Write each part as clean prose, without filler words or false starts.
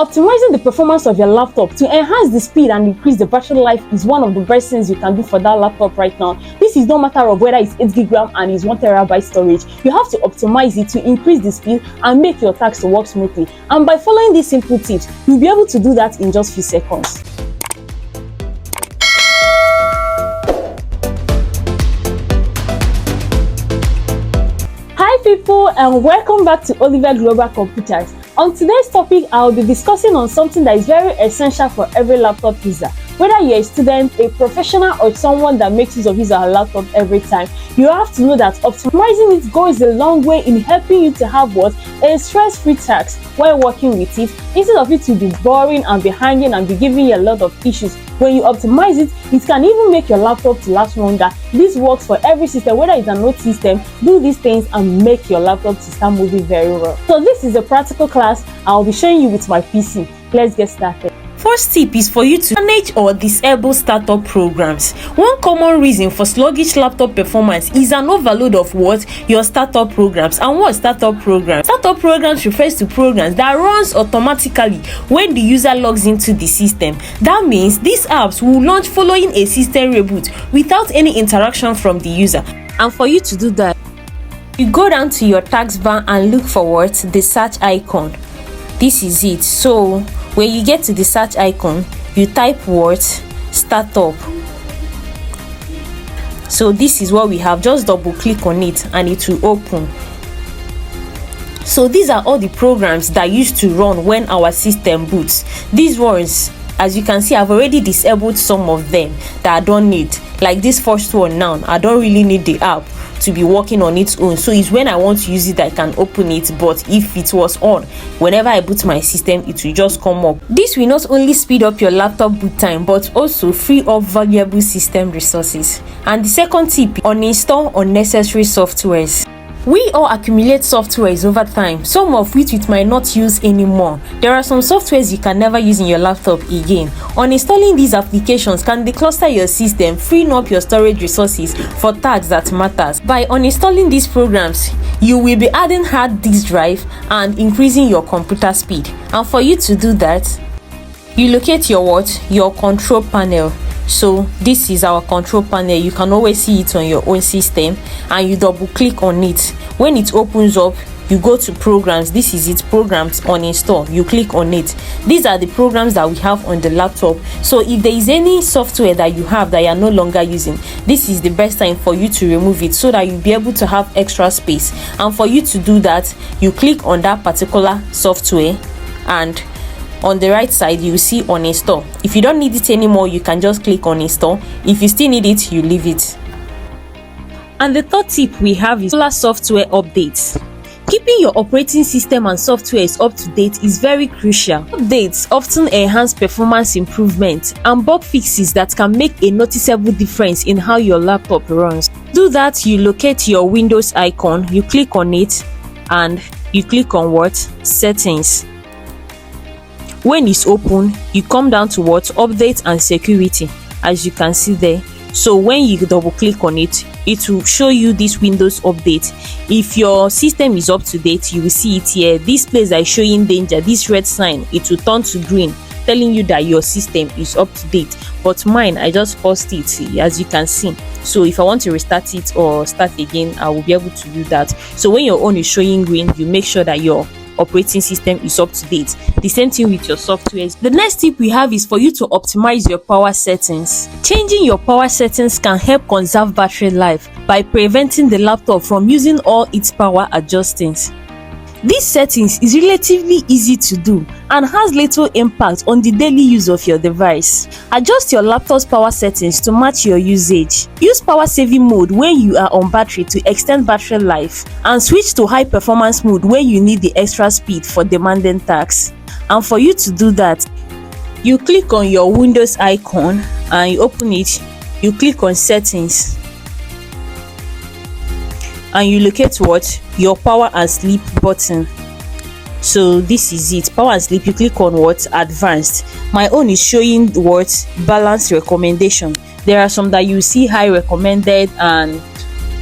Optimizing the performance of your laptop to enhance the speed and increase the battery life is one of the best things you can do for that laptop right now. This is no matter of whether it's 8 GB and it's 1 TB storage. You have to optimize it to increase the speed and make your tasks to work smoothly. And by following these simple tips, you'll be able to do that in just few seconds. Hi people, and welcome back to Oliver Global Computers. On today's topic, I'll be discussing on something that is very essential for every laptop user. Whether you're a student, a professional, or someone that makes use of his or her laptop every time, you have to know that optimizing it goes a long way in helping you to have a stress-free task while working with it, instead of it to be boring and be hanging and be giving you a lot of issues. When you optimize it, it can even make your laptop to last longer. This works for every system, whether it's an old system. Do these things and make your laptop to start moving very well. So this is a practical class I'll be showing you with my PC. Let's get started. First tip is for you to manage or disable startup programs. One common reason for sluggish laptop performance is an overload of your startup programs. And what startup programs? Startup programs refers to programs that runs automatically when the user logs into the system. That means these apps will launch following a system reboot without any interaction from the user. And for you to do that, you go down to your taskbar and look for the search icon. This is it. So when you get to the search icon, you type startup. So this is what we have. Just double click on it and it will open. So these are all the programs that used to run when our system boots. These ones, as you can see, I've already disabled some of them that I don't need. Like this first one now, I don't really need the app to be working on its own. So it's when I want to use it I can open it, but if it was on, whenever I boot my system, it will just come up. This will not only speed up your laptop boot time but also free up valuable system resources. And the second tip, uninstall unnecessary softwares. We all accumulate softwares over time, some of which we might not use anymore. There are some softwares you can never use in your laptop again. Uninstalling these applications can declutter your system, freeing up your storage resources for tasks that matters. By uninstalling these programs, you will be adding hard disk drive and increasing your computer speed. And for you to do that, you locate your control panel. So this is our control panel. You can always see it on your own system, and you double click on it. When it opens up, you go to programs. This is it, programs, uninstall. You click on it. These are the programs that we have on the laptop. So if there is any software that you have that you are no longer using, this is the best time for you to remove it so that you'll be able to have extra space. And for you to do that, you click on that particular software, and on the right side you will see uninstall. If you don't need it anymore, you can just click on install. If you still need it, you leave it. And the third tip we have is software updates. Keeping your operating system and softwares up to date is very crucial. Updates often enhance performance improvement and bug fixes that can make a noticeable difference in how your laptop runs. To do that, you locate your Windows icon, you click on it, and you click on settings. When it's open, you come down to update and security, as you can see there. So when you double click on it, it will show you this Windows update. If your system is up to date, you will see it here. This place that is showing danger, this red sign, it will turn to green, telling you that your system is up to date. But mine, I just paused it, as you can see. So if I want to restart it or start again, I will be able to do that. So when your own is showing green, you make sure that your operating system is up to date. The same thing with your softwares. The next tip we have is for you to optimize your power settings. Changing your power settings can help conserve battery life by preventing the laptop from using all its power adjustings. These settings is relatively easy to do and has little impact on the daily use of your device. Adjust your laptop's power settings to match your usage. Use power saving mode when you are on battery to extend battery life, and switch to high performance mode when you need the extra speed for demanding tasks. And for you to do that, you click on your Windows icon and you open it, you click on settings, and you locate your power and sleep button. So this is it, power and sleep. You click on advanced. My own is showing balance recommendation. There are some that you see high recommended and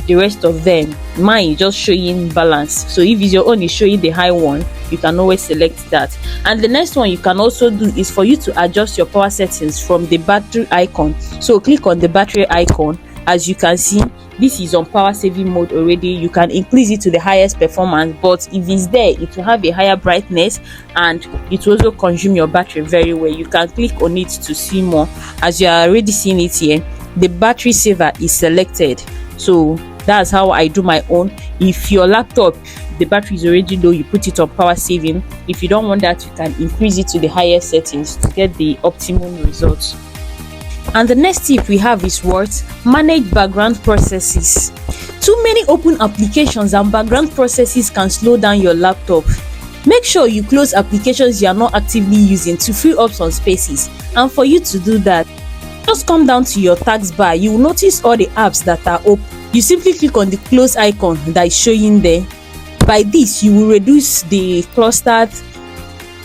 the rest of them. Mine is just showing balance, so if your own is showing the high one, you can always select that. And the next one you can also do is for you to adjust your power settings from the battery icon. So click on the battery icon. As you can see, this is on power saving mode already. You can increase it to the highest performance, but if it's there, it will have a higher brightness and it will also consume your battery very well. You can click on it to see more. As you are already seeing it here, the battery saver is selected. So that's how I do my own. If your laptop, the battery is already low, you put it on power saving. If you don't want that, you can increase it to the highest settings to get the optimum results. And the next tip we have is what? Manage background processes. Too many open applications and background processes can slow down your laptop. Make sure you close applications you are not actively using to free up some spaces. And for you to do that, just come down to your taskbar. You will notice all the apps that are open. You simply click on the close icon that is showing there. By this, you will reduce the clustered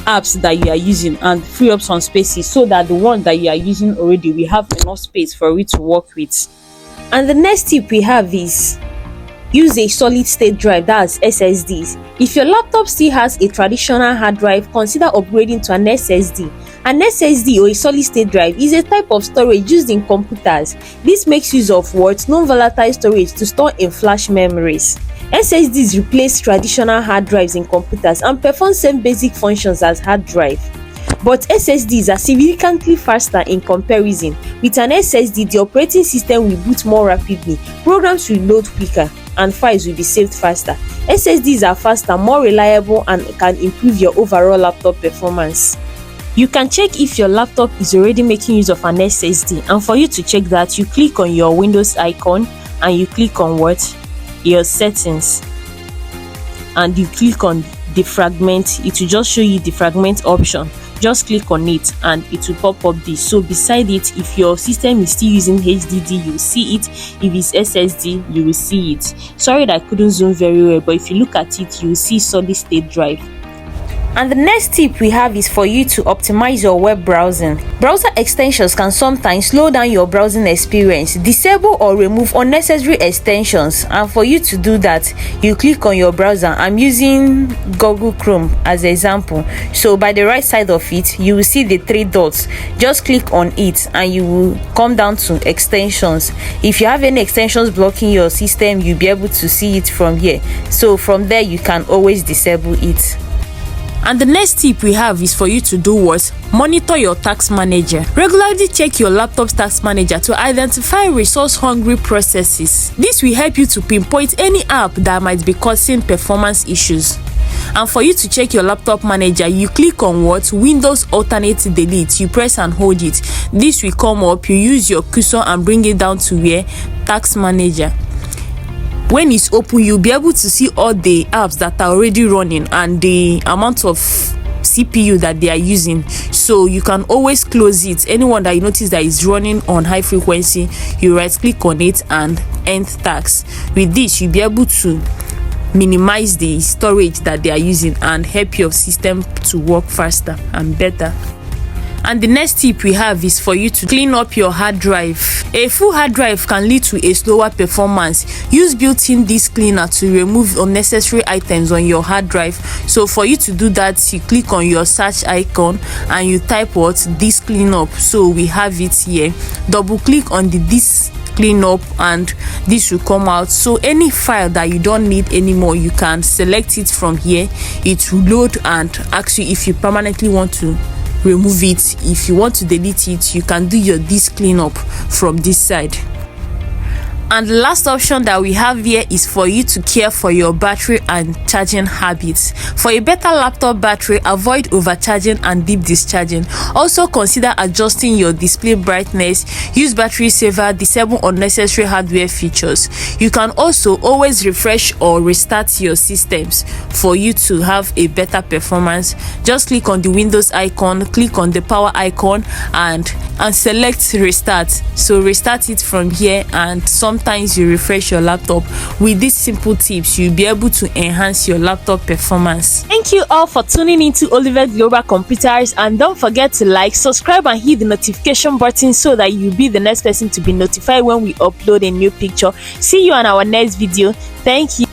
apps that you are using and free up some spaces, so that the one that you are using already will have enough space for it to work with. And the next tip we have is use a solid state drive, that's SSDs. If your laptop still has a traditional hard drive, consider upgrading to an SSD. An SSD or a solid state drive is a type of storage used in computers. This makes use of what? Non-volatile storage to store in flash memories. SSDs replace traditional hard drives in computers and perform same basic functions as hard drive. But SSDs are significantly faster in comparison. With an SSD, the operating system will boot more rapidly, programs will load quicker, and files will be saved faster. SSDs are faster, more reliable, and can improve your overall laptop performance. You can check if your laptop is already making use of an SSD, and for you to check that, you click on your Windows icon and you click on what? Your settings, and you click on defragment. It will just show you the fragment option. Just click on it and it will pop up this. So beside it, if your system is still using HDD, you will see it. If it's SSD, you will see it. Sorry that I couldn't zoom very well, but if you look at it, you will see solid state drive. And the next tip we have is for you to optimize your web browsing. Browser extensions can sometimes slow down your browsing experience. Disable or remove unnecessary extensions, and for you to do that, you click on your browser. I'm using Google Chrome as an example. So by the right side of it, you will see the three dots. Just click on it and you will come down to extensions. If you have any extensions blocking your system, you'll be able to see it from here. So from there, you can always disable it. And the next tip we have is for you to do what? Monitor your task manager. Regularly check your laptop's task manager to identify resource-hungry processes. This will help you to pinpoint any app that might be causing performance issues. And for you to check your laptop manager, you click on what? Windows Alternate Delete. You press and hold it. This will come up. You use your cursor and bring it down to where? Task manager. When it's open, you'll be able to see all the apps that are already running and the amount of CPU that they are using. So you can always close it. Anyone that you notice that is running on high frequency, you right click on it and end task. With this, you'll be able to minimize the storage that they are using and help your system to work faster and better. And the next tip we have is for you to clean up your hard drive. A full hard drive can lead to a slower performance. Use built-in disk cleaner to remove unnecessary items on your hard drive. So for you to do that, you click on your search icon and you type what? Disk cleanup. So we have it here. Double click on the disk cleanup and this will come out. So any file that you don't need anymore, you can select it from here. It will load and ask you if you permanently want to remove it. If you want to delete it, you can do your disk cleanup from this side. And the last option that we have here is for you to care for your battery and charging habits. For a better laptop battery, avoid overcharging and deep discharging. Also consider adjusting your display brightness, use battery saver, disable unnecessary hardware features. You can also always refresh or restart your systems for you to have a better performance. Just click on the Windows icon, click on the power icon and select restart. So restart it from here, and some sometimes you refresh your laptop. With these simple tips, you'll be able to enhance your laptop performance. Thank you all for tuning into Olivet Global Computers, and don't forget to like, subscribe and hit the notification button so that you'll be the next person to be notified when we upload a new picture. See you on our next video. Thank you.